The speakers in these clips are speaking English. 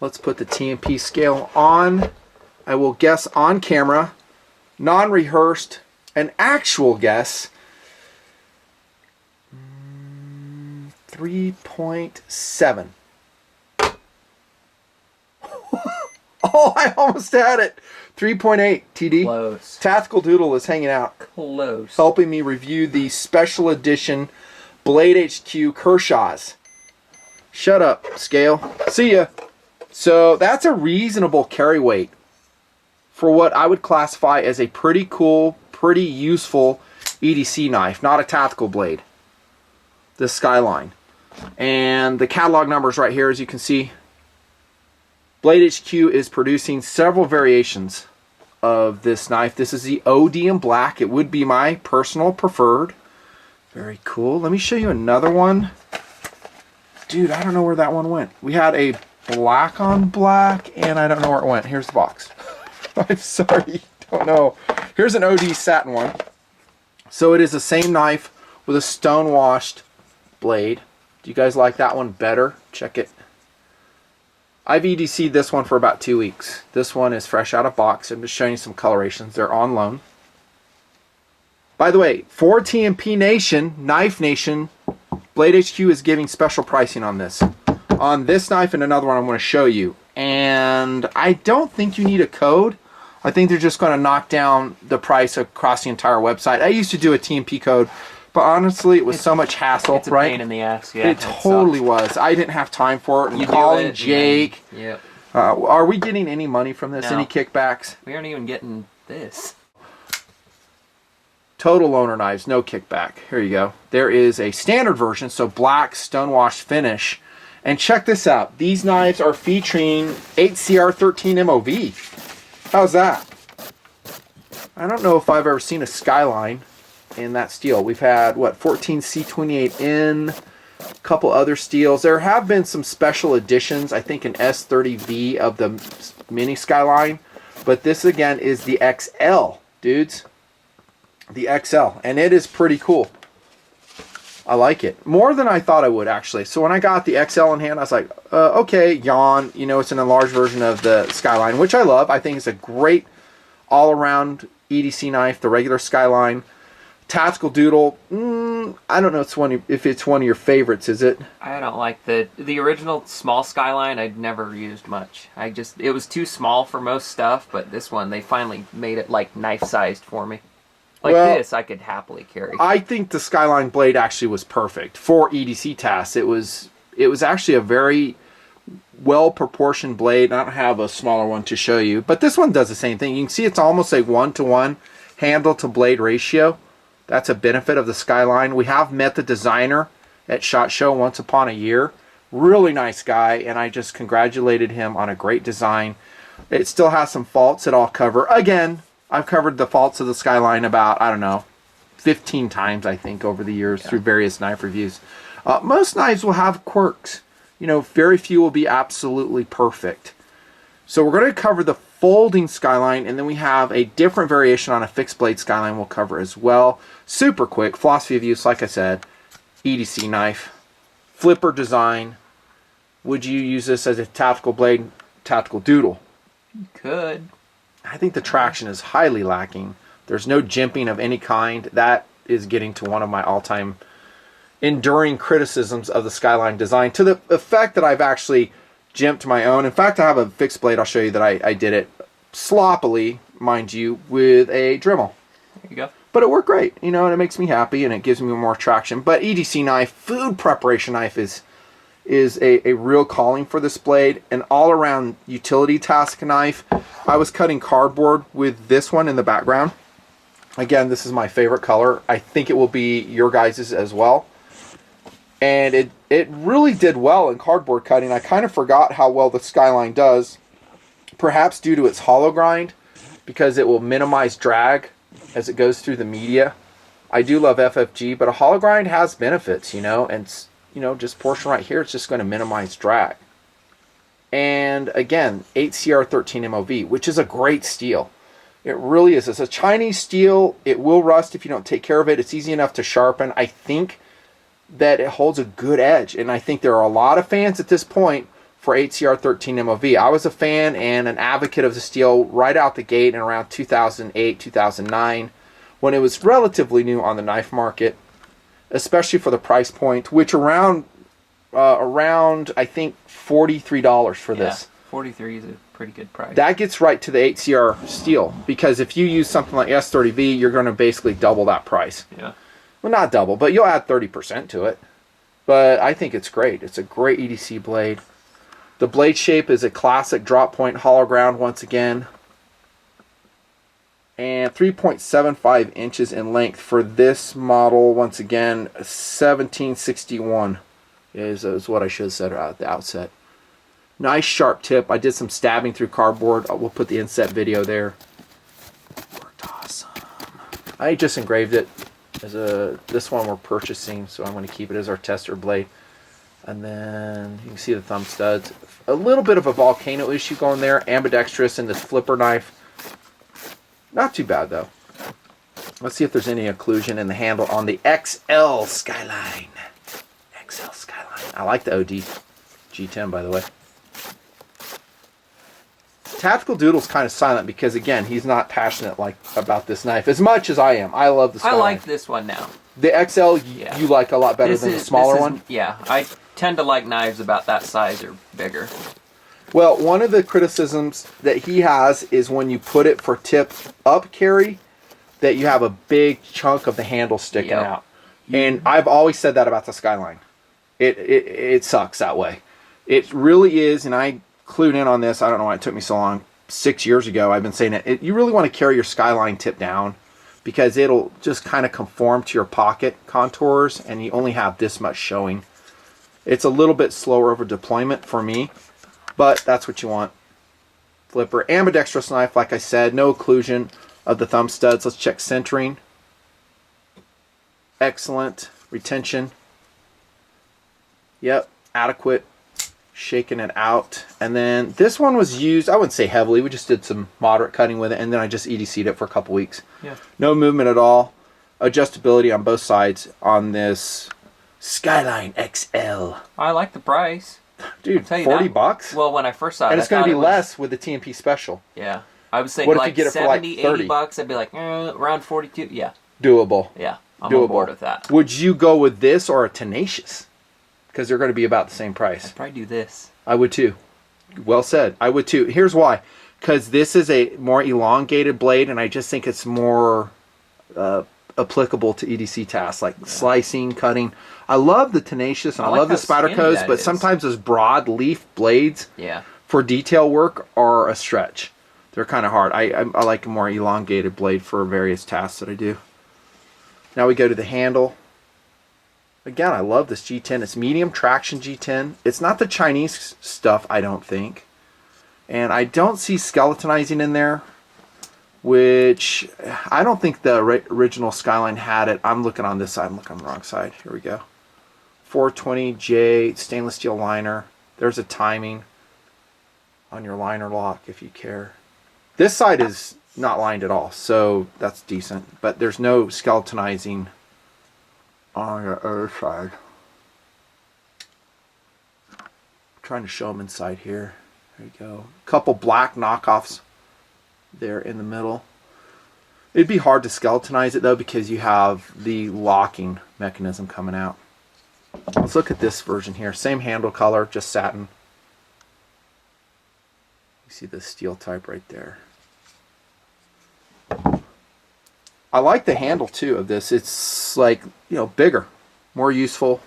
Let's put the TMP scale on. I will guess on camera, non-rehearsed, an actual guess. 3.7. Oh, I almost had it. 3.8, TD. Close. Tactical Doodle is hanging out. Close. Helping me review the special edition Blade HQ Kershaws. Shut up, scale. See ya. So that's a reasonable carry weight for what I would classify as a pretty cool, pretty useful EDC knife, not a tactical blade. The Skyline. And the catalog numbers right here, as you can see. Blade HQ is producing several variations of this knife. This is the ODM Black. It would be my personal preferred. Very cool. Let me show you another one. Dude, I don't know where that one went. We had a black on black, and I don't know where it went. Here's the box. I'm sorry, don't know. Here's an OD satin one. So it is the same knife with a stone-washed blade. Do you guys like that one better? Check it. I've EDC'd this one for about 2 weeks. This one is fresh out of box. I'm just showing you some colorations. They're on loan. By the way, for TMP Nation, Knife Nation, Blade HQ is giving special pricing on this. On this knife and another one I'm going to show you. And I don't think you need a code. I think they're just going to knock down the price across the entire website. I used to do a TMP code, but honestly, it was so much hassle, it's a right? pain in the ass, yeah. It totally was. I didn't have time for it. And calling Jake. Yep. Are we getting any money from this? No. Any kickbacks? We aren't even getting this. Total loaner knives, no kickback. Here you go. There is a standard version, so black stonewash finish. And check this out. These knives are featuring 8CR13 MOV. How's that? I don't know if I've ever seen a Skyline in that steel. We've had, what, 14C28N, a couple other steels. There have been some special editions, I think an S30V of the mini Skyline. But this, again, is the XL, dudes. The XL. And it is pretty cool. I like it. More than I thought I would, actually. So when I got the XL in hand, I was like, okay, yawn. You know, it's an enlarged version of the Skyline, which I love. I think it's a great all-around EDC knife, the regular Skyline. Tactical Doodle, I don't know if it's one of your favorites, is it? I don't like the original small Skyline. I'd never used much. It was too small for most stuff, but this one, they finally made it like knife-sized for me. Like this, I could happily carry. I think the Skyline blade actually was perfect for EDC tasks. It was actually a very well-proportioned blade. I don't have a smaller one to show you, but this one does the same thing. You can see it's almost a 1-to-1 handle to blade ratio. That's a benefit of the Skyline. We have met the designer at SHOT Show once upon a year. Really nice guy, and I just congratulated him on a great design. It still has some faults that I'll cover. Again, I've covered the faults of the Skyline about, I don't know, 15 times, I think, over the years through various knife reviews. Most knives will have quirks. You know, very few will be absolutely perfect. So we're going to cover the folding Skyline, and then we have a different variation on a fixed blade Skyline we'll cover as well. Super quick. Philosophy of use, like I said, EDC knife. Flipper design. Would you use this as a tactical blade, tactical doodle? You could. I think the traction is highly lacking. There's no jimping of any kind. That is getting to one of my all-time enduring criticisms of the Skyline design, to the effect that I've actually jimped my own. In fact, I have a fixed blade. I'll show you that I did it sloppily, mind you, with a Dremel. There you go. But it worked great, you know, and it makes me happy, and it gives me more traction. But EDC knife, food preparation knife, is a real calling for this blade. An all-around utility task knife. I was cutting cardboard with this one in the background. Again, this is my favorite color. I think it will be your guys's as well. And it really did well in cardboard cutting. I kind of forgot how well the Skyline does, perhaps due to its hollow grind, because it will minimize drag as it goes through the media. I do love FFG, but a hollow grind has benefits, you know, and, you know, just portion right here, it's just going to minimize drag. And again, 8CR13 MOV, which is a great steel. It really is. It's a Chinese steel. It will rust if you don't take care of it. It's easy enough to sharpen. I think that it holds a good edge, and I think there are a lot of fans at this point for 8CR13 MOV. I was a fan and an advocate of the steel right out the gate in around 2008, 2009, when it was relatively new on the knife market, especially for the price point, which around I think $43 for this. 43 is a pretty good price. That gets right to the 8CR steel, because if you use something like S30V, you're going to basically double that price. Yeah. Well, not double, but you'll add 30% to it. But I think it's great. It's a great EDC blade. The blade shape is a classic drop point hollow ground once again. And 3.75 inches in length for this model. Once again, 1761 is what I should have said at the outset. Nice sharp tip. I did some stabbing through cardboard. We'll put the inset video there. Worked awesome. I just engraved it as this one we're purchasing, so I'm going to keep it as our tester blade. And then you can see the thumb studs. A little bit of a volcano issue going there. Ambidextrous in this flipper knife. Not too bad though. Let's see if there's any occlusion in the handle on the XL Skyline. XL Skyline. I like the OD G10, by the way. Tactical Doodle's kind of silent because, again, he's not passionate about this knife as much as I am. I love the Skyline. I like this one now. The XL you like a lot better than the smaller one? Yeah, I tend to like knives about that size or bigger. Well, one of the criticisms that he has is when you put it for tip up carry, that you have a big chunk of the handle sticking out. And I've always said that about the Skyline. It sucks that way. It really is, and I clued in on this. I don't know why it took me so long. 6 years ago, I've been saying it. You really want to carry your Skyline tip down because it'll just kind of conform to your pocket contours, and you only have this much showing. It's a little bit slower over deployment for me, but that's what you want. Flipper, ambidextrous knife, like I said, no occlusion of the thumb studs. Let's check centering. Excellent retention. Yep, adequate. Shaking it out. And then this one was used, I wouldn't say heavily, we just did some moderate cutting with it, and then I just EDC'd it for a couple weeks. Yeah. No movement at all. Adjustability on both sides on this Skyline XL. I like the price. Dude, $40? Well, when I first saw it, and it's going to be less with the TMP special. Yeah. I was saying what if like you get it 70, for like 30? $80, I'd be like, around 42. Yeah. Doable. Yeah. I'm Doable. on board with that. Would you go with this or a Tenacious? Because they're going to be about the same price. I'd probably do this. I would too. Well said. I would too. Here's why. Because this is a more elongated blade, and I just think it's more applicable to EDC tasks like slicing, cutting. I love the Tenacious, and I love the Spydercos, but sometimes those broad leaf blades for detail work are a stretch. They're kind of hard. I like a more elongated blade for various tasks that I do. Now we go to the handle. Again, I love this G10. It's medium traction G10. It's not the Chinese stuff, I don't think. And I don't see skeletonizing in there, which I don't think the original Skyline had it. I'm looking on this side. I'm looking on the wrong side. Here we go. 420J stainless steel liner. There's a timing on your liner lock if you care. This side is not lined at all, so that's decent. But there's no skeletonizing on the other side. I'm trying to show them inside here. There you go. A couple black knockoffs there in the middle. It'd be hard to skeletonize it though because you have the locking mechanism coming out. Let's look at this version here. Same handle color, just satin. You see the steel type right there. I like the handle too of this. It's like, you know, bigger, more useful.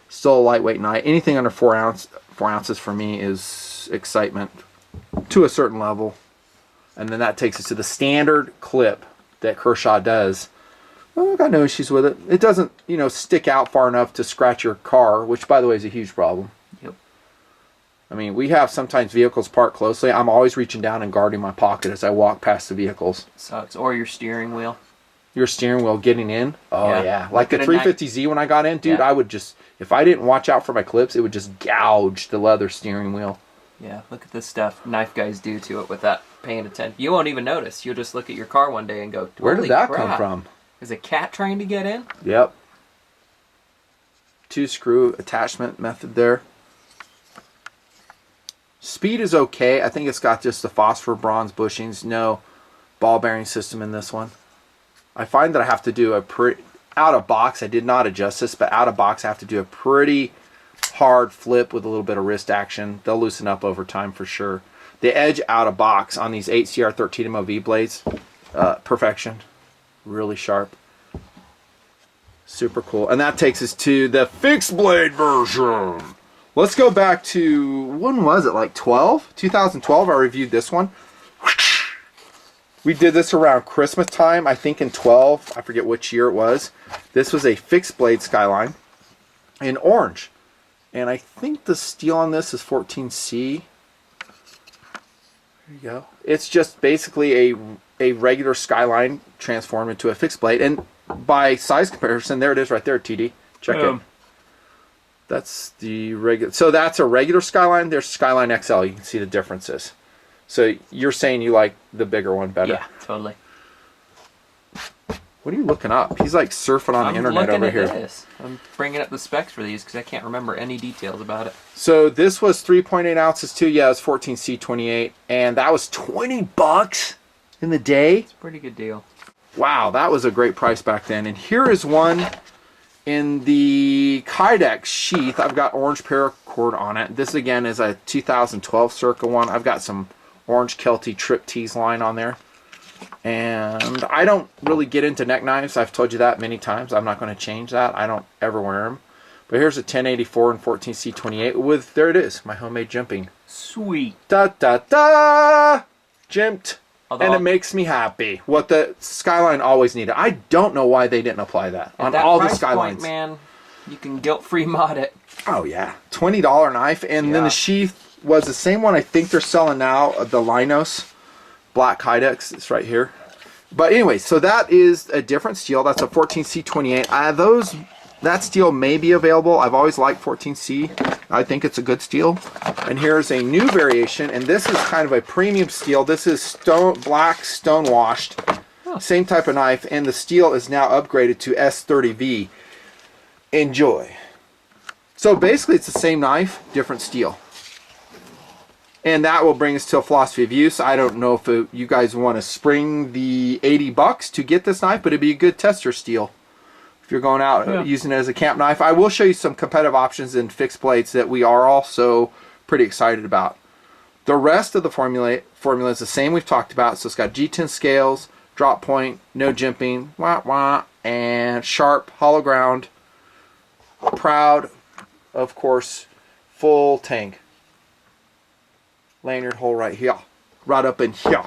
Still a lightweight knife. Anything under 4 ounces for me is excitement to a certain level. And then that takes us to the standard clip that Kershaw does. Well, I've got no issues with it. It doesn't, you know, stick out far enough to scratch your car, which by the way is a huge problem. Yep. I mean, we have sometimes vehicles parked closely. I'm always reaching down and guarding my pocket as I walk past the vehicles. Sucks. Or your steering wheel. Your steering wheel getting in? Oh, yeah. Like the 350Z when I got in, dude, I would just, if I didn't watch out for my clips, it would just gouge the leather steering wheel. Yeah, look at this stuff knife guys do to it without paying attention. You won't even notice. You'll just look at your car one day and go, where did that come from? Is a cat trying to get in? Yep. 2-screw attachment method there. Speed is okay. I think it's got just the phosphor bronze bushings. No ball bearing system in this one. I find that I have to do a pretty, out of box, I did not adjust this, but out of box I have to do a pretty hard flip with a little bit of wrist action. They'll loosen up over time for sure. The edge out of box on these 8CR13 MOV blades, perfection. Really sharp. Super cool. And that takes us to the fixed blade version. Let's go back to, when was it, like 2012 I reviewed this one. We did this around Christmas time, I think in 12. I forget which year it was. This was a fixed blade Skyline in orange. And I think the steel on this is 14C. There you go. It's just basically a regular Skyline transformed into a fixed blade. And by size comparison, there it is right there, TD. Check it. That's the regular. So that's a regular Skyline. There's Skyline XL. You can see the differences. So you're saying you like the bigger one better? Yeah, totally. What are you looking up? He's like surfing on the internet over here. This. I'm bringing up the specs for these because I can't remember any details about it. So this was 3.8 ounces too. Yeah, it was 14C28, and that was $20 in the day. It's a pretty good deal. Wow, that was a great price back then. And here is one in the Kydex sheath. I've got orange paracord on it. This again is a 2012 Circa one. I've got some orange Kelty Trip Tees line on there. And I don't really get into neck knives. I've told you that many times. I'm not going to change that. I don't ever wear them. But here's a 1084 and 14C28 with, there it is, my homemade jimping. Sweet. Da da da! Jimped. Although, and it makes me happy. What the Skyline always needed. I don't know why they didn't apply that on all the Skylines. Point, man, you can guilt-free mod it. Oh yeah, $20 knife, and then the sheath was the same one I think they're selling now. The Linos Black Kydex. It's right here. But anyway, so that is a different steel. That's a 14C28. That steel may be available. I've always liked 14C. I think it's a good steel. And here's a new variation, and this is kind of a premium steel. This is black stone washed. Oh. Same type of knife, and the steel is now upgraded to S30V. Enjoy. So basically it's the same knife, different steel. And that will bring us to a philosophy of use. I don't know if you guys want to spring the $80 to get this knife, but it'd be a good tester steel if you're going out using it as a camp knife. I will show you some competitive options in fixed blades that we are also pretty excited about. The rest of the formula is the same we've talked about. So it's got G10 scales, drop point, no jimping, and sharp, hollow ground, proud, of course, full tank. Lanyard hole right here, right up in here.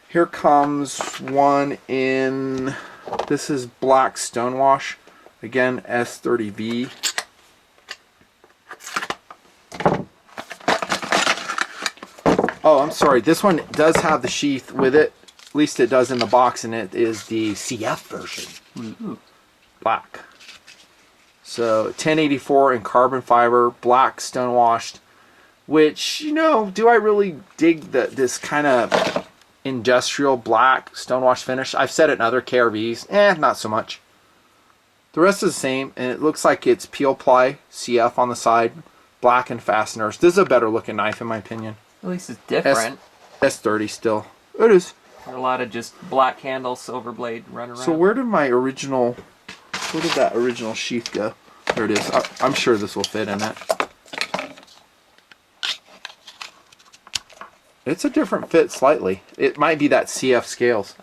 Here comes one in, this is black stonewash, again S30V. Oh, I'm sorry, this one does have the sheath with it, at least it does in the box, and it is the CF version. Ooh. Black. So 1084 in carbon fiber, black stonewashed. Which, you know, do I really dig this kind of industrial black stonewash finish? I've said it in other KRVs. Not so much. The rest is the same, and it looks like it's peel ply CF on the side, black and fasteners. This is a better looking knife in my opinion. At least it's different. S30 still. It is. There are a lot of just black handle, silver blade run around. So where did that original sheath go? There it is. I'm sure this will fit in it. It's a different fit slightly. It might be that CF scales.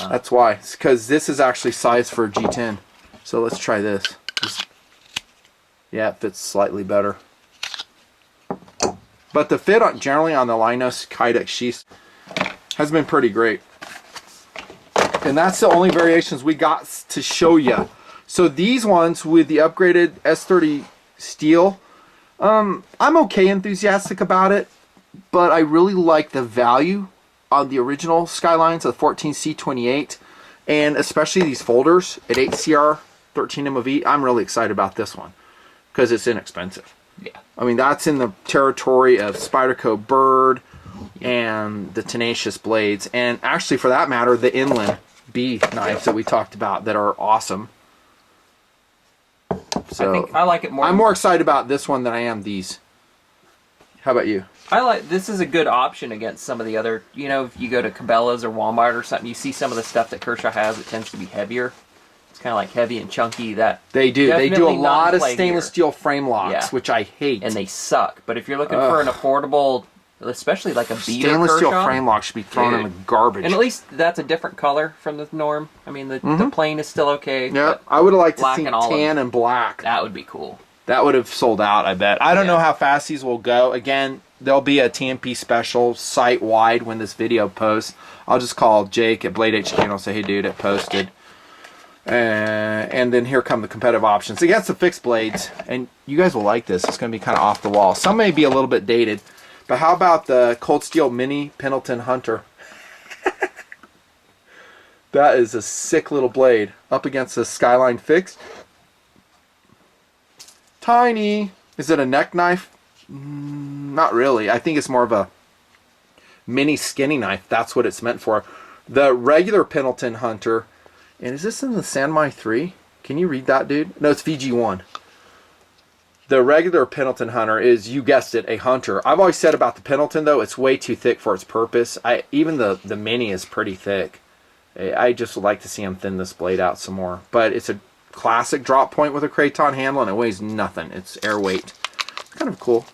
That's why. Because this is actually sized for G10. So let's try this. Yeah, it fits slightly better. But the fit generally on the Linos Kydex sheaths has been pretty great. And that's the only variations we got to show you. So these ones with the upgraded S30 steel, I'm okay enthusiastic about it. But I really like the value on the original Skylines of 14C28, and especially these folders at 8CR 13 MOV. I'm really excited about this one because it's inexpensive. Yeah. I mean, that's in the territory of Spyderco Bird and the Tenacious blades, and actually, for that matter, the Inland B knives that we talked about that are awesome. So I think I like it more. I'm more excited about this one than I am these. How about you? This is a good option against some of the other, if you go to Cabela's or Walmart or something, you see some of the stuff that Kershaw has, it tends to be heavier. It's kind of like heavy and chunky. They do a lot of stainless steel frame locks, which I hate. And they suck. But if you're looking for an affordable, especially like a beater stainless Kershaw, steel frame lock should be thrown in the garbage. And at least that's a different color from the norm. I mean, the plain is still okay. Yeah, I would have liked to see tan and black. That would be cool. That would have sold out, I bet. I don't know how fast these will go. Again, there'll be a TMP special site-wide when this video posts. I'll just call Jake at Blade HQ and I'll say, hey, dude, it posted. And then here come the competitive options. Against the fixed blades, and you guys will like this. It's going to be kind of off the wall. Some may be a little bit dated. But how about the Cold Steel Mini Pendleton Hunter? That is a sick little blade. Up against the Skyline fixed. Tiny. Is it a neck knife? Not really. I think it's more of a mini skinny knife. That's what it's meant for. The regular Pendleton Hunter. And is this in the Sanmai 3? Can you read that, dude? No, it's VG1. The regular Pendleton Hunter is, you guessed it, a hunter. I've always said about the Pendleton, though, it's way too thick for its purpose. Even the mini is pretty thick. I just would like to see him thin this blade out some more. But it's a classic drop point with a craton handle, and it weighs nothing. It's air weight. Kind of cool.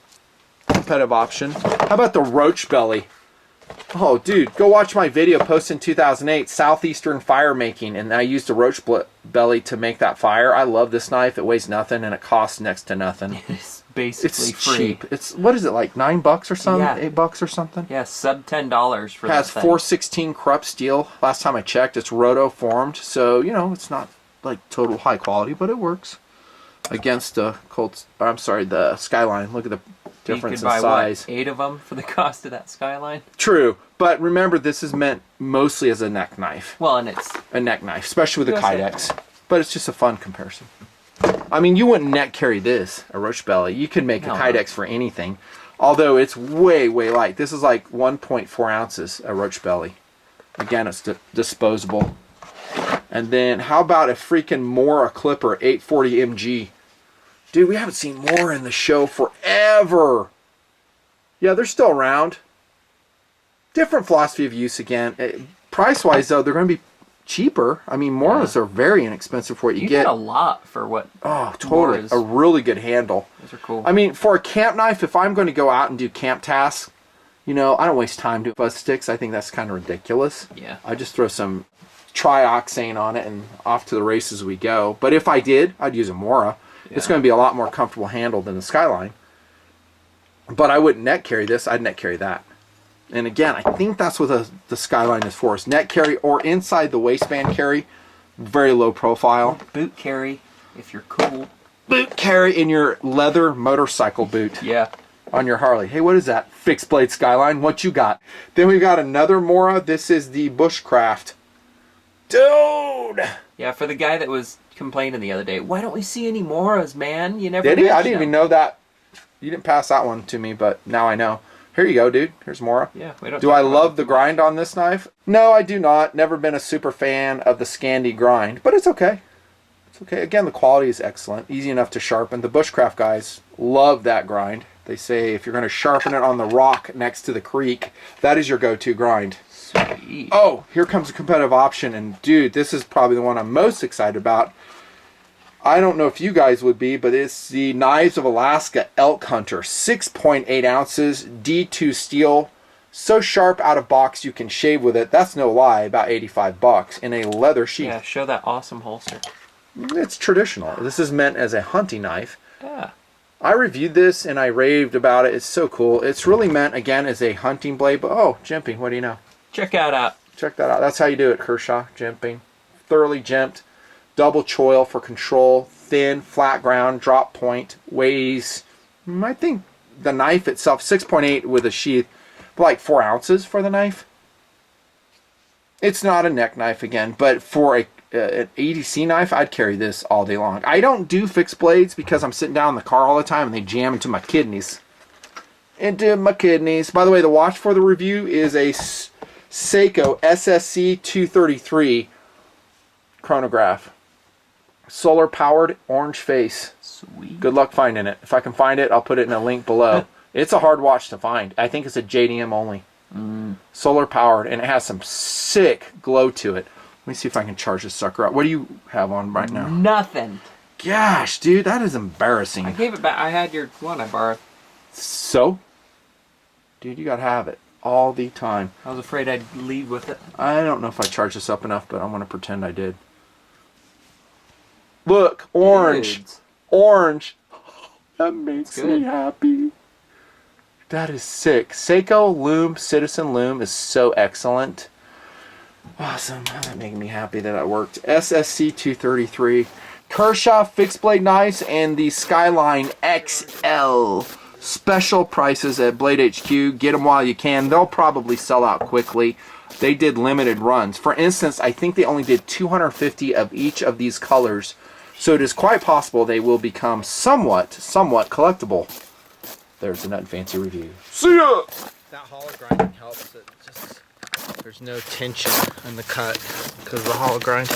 Competitive option. How about the roach belly? Oh, dude, go watch my video posted in 2008, Southeastern Fire Making, and I used a roach belly to make that fire. I love this knife. It weighs nothing, and it costs next to nothing. It's basically free. Cheap. It's, what is it, like $9 or something? Yeah. $8 or something? Yeah, sub $10 for that Has thing. 416 Krupp steel. Last time I checked, it's roto formed, so, it's not like total high quality, but it works. Against the the Skyline. Look at the difference in size. What, 8 of them for the cost of that Skyline? True, but remember this is meant mostly as a neck knife. Well, and it's a neck knife, especially with the Kydex. But it's just a fun comparison. I mean, you wouldn't neck carry this, a roach belly. You could make a Kydex for anything, although it's way, way light. This is like 1.4 ounces, a roach belly. Again, it's disposable. And then how about a freaking Mora Clipper 840 MG? Dude, we haven't seen more in the show forever. Yeah, they're still around. Different philosophy of use again. Price-wise, though, they're going to be cheaper. I mean, Moras are very inexpensive for what you get. You get a lot for what. Oh, totally. Moras. A really good handle. Those are cool. I mean, for a camp knife, if I'm going to go out and do camp tasks, I don't waste time doing fuzz sticks. I think that's kind of ridiculous. Yeah. I just throw some trioxane on it and off to the races we go. But if I did, I'd use a Mora. Yeah. It's going to be a lot more comfortable handle than the Skyline. But I wouldn't neck carry this. I'd neck carry that. And again, I think that's what the Skyline is for. Is neck carry or inside the waistband carry. Very low profile. Boot carry, if you're cool. Boot carry in your leather motorcycle boot. Yeah. On your Harley. Hey, what is that? Fixed blade Skyline. What you got? Then we've got another Mora. This is the Bushcraft. Dude! Yeah, for the guy that was complaining the other day, why don't we see any Moras, man? You never did he? I didn't even know that. You didn't pass that one to me, but now I know. Here you go, dude. Here's Mora. Yeah, we don't. Do I love the grind on this knife? No, I do not. Never been a super fan of the Scandi grind, but it's okay. It's okay. Again, the quality is excellent. Easy enough to sharpen. The Bushcraft guys love that grind. They say if you're going to sharpen it on the rock next to the creek, that is your go-to grind. Sweet. Oh, here comes a competitive option, and dude, this is probably the one I'm most excited about. I don't know if you guys would be, but it's the Knives of Alaska Elk Hunter, 6.8 ounces, D2 steel, so sharp out of box you can shave with it. That's no lie, about $85 in a leather sheath. Yeah, show that awesome holster. It's traditional. This is meant as a hunting knife. Yeah. I reviewed this and I raved about it. It's so cool. It's really meant, again, as a hunting blade, but oh, jimping, what do you know? Check that out. Check that out. That's how you do it, Kershaw, jimping. Thoroughly jimped. Double choil for control, thin, flat ground, drop point, weighs, I think the knife itself, 6.8 with a sheath, like 4 ounces for the knife. It's not a neck knife again, but for an EDC knife, I'd carry this all day long. I don't do fixed blades because I'm sitting down in the car all the time and they jam into my kidneys. Into my kidneys. By the way, the watch for the review is a Seiko SSC 233 chronograph. Solar powered, orange face. Sweet. Good luck finding it. If I can find it, I'll put it in a link below. It's a hard watch to find. I think it's a JDM only. Solar powered, and it has some sick glow to it. Let me see if I can charge this sucker up. What do you have on right now? Nothing. Gosh, dude, that is embarrassing. I gave it back. I had your one I borrowed. So? Dude, you gotta have it all the time. I was afraid I'd leave with it. I don't know if I charged this up enough, but I'm gonna pretend I did. Look, orange. Dudes. Orange. That makes me happy. That is sick. Seiko Lume, Citizen Lume is so excellent. Awesome. That made me happy that it worked. SSC 233. Kershaw fixed blade knives and the Skyline XL. Special prices at Blade HQ. Get them while you can. They'll probably sell out quickly. They did limited runs. For instance, I think they only did 250 of each of these colors. So it is quite possible they will become somewhat collectible. There's the Nut and Fancy review. See ya! That hollow grinding helps. It just, there's no tension in the cut because of the hollow grind.